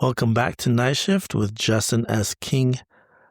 Welcome back to Night Shift with Justin S. King.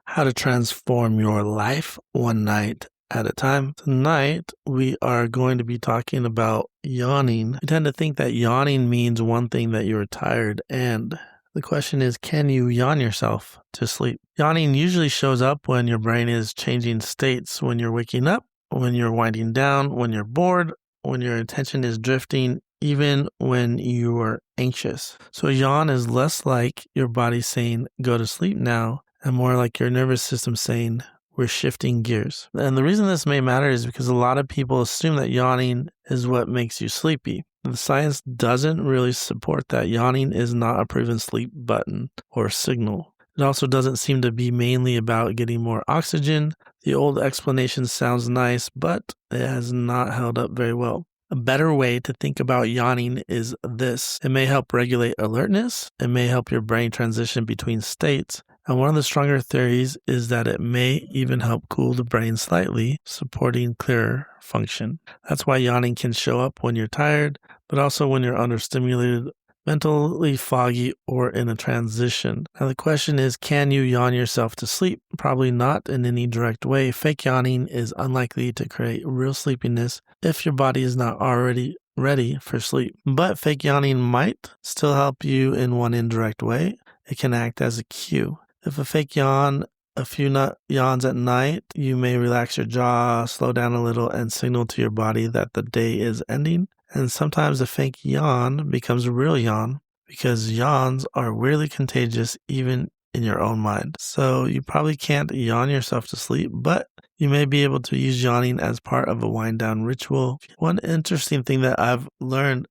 How to transform your life one night at a time. Tonight, we are going to be talking about yawning. You tend to think that yawning means one thing, that you're tired, and the question is, can you yawn yourself to sleep? Yawning usually shows up when your brain is changing states, when you're waking up, when you're winding down, when you're bored, when your attention is drifting, even when you are anxious. So a yawn is less like your body saying, go to sleep now, and more like your nervous system saying, we're shifting gears. And the reason this may matter is because a lot of people assume that yawning is what makes you sleepy. The science doesn't really support that. Yawning is not a proven sleep button or signal. It also doesn't seem to be mainly about getting more oxygen. The old explanation sounds nice, but it has not held up very well. A better way to think about yawning is this. It may help regulate alertness. It may help your brain transition between states. And one of the stronger theories is that it may even help cool the brain slightly, supporting clearer function. That's why yawning can show up when you're tired, but also when you're understimulated, mentally foggy, or in a transition. Now the question is, can you yawn yourself to sleep? Probably not in any direct way. Fake yawning is unlikely to create real sleepiness if your body is not already ready for sleep. But fake yawning might still help you in one indirect way. It can act as a cue. If a fake yawn, a few yawns at night, you may relax your jaw, slow down a little, and signal to your body that the day is ending. And sometimes a fake yawn becomes a real yawn because yawns are weirdly contagious even in your own mind. So you probably can't yawn yourself to sleep, but you may be able to use yawning as part of a wind down ritual. One interesting thing that I've learned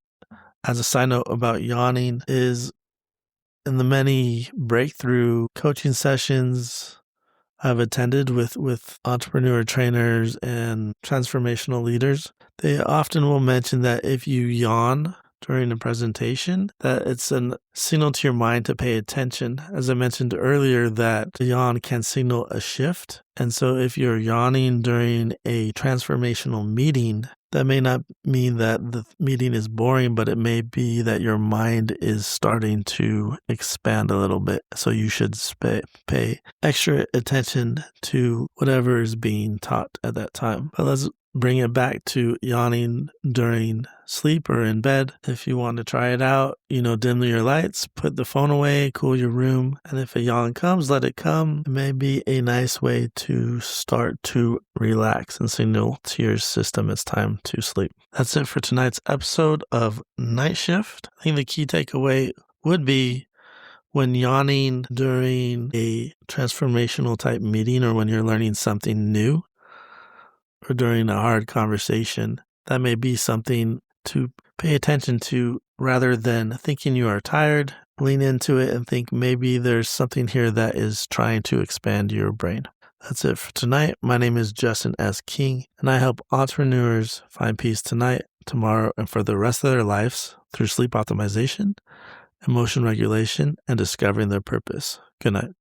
as a side note about yawning is in the many breakthrough coaching sessions I've attended with entrepreneur trainers and transformational leaders, they often will mention that if you yawn during a presentation, that it's a signal to your mind to pay attention. As I mentioned earlier, that the yawn can signal a shift. And so if you're yawning during a transformational meeting, that may not mean that the meeting is boring, but it may be that your mind is starting to expand a little bit. So you should pay extra attention to whatever is being taught at that time. But let's bring it back to yawning during sleep or in bed. If you want to try it out, dim your lights, put the phone away, cool your room. And if a yawn comes, let it come. It may be a nice way to start to relax and signal to your system it's time to sleep. That's it for tonight's episode of Night Shift. I think the key takeaway would be when yawning during a transformational type meeting or when you're learning something new, or during a hard conversation, that may be something to pay attention to rather than thinking you are tired. Lean into it and think maybe there's something here that is trying to expand your brain. That's it for tonight. My name is Justin S. King, and I help entrepreneurs find peace tonight, tomorrow, and for the rest of their lives through sleep optimization, emotion regulation, and discovering their purpose. Good night.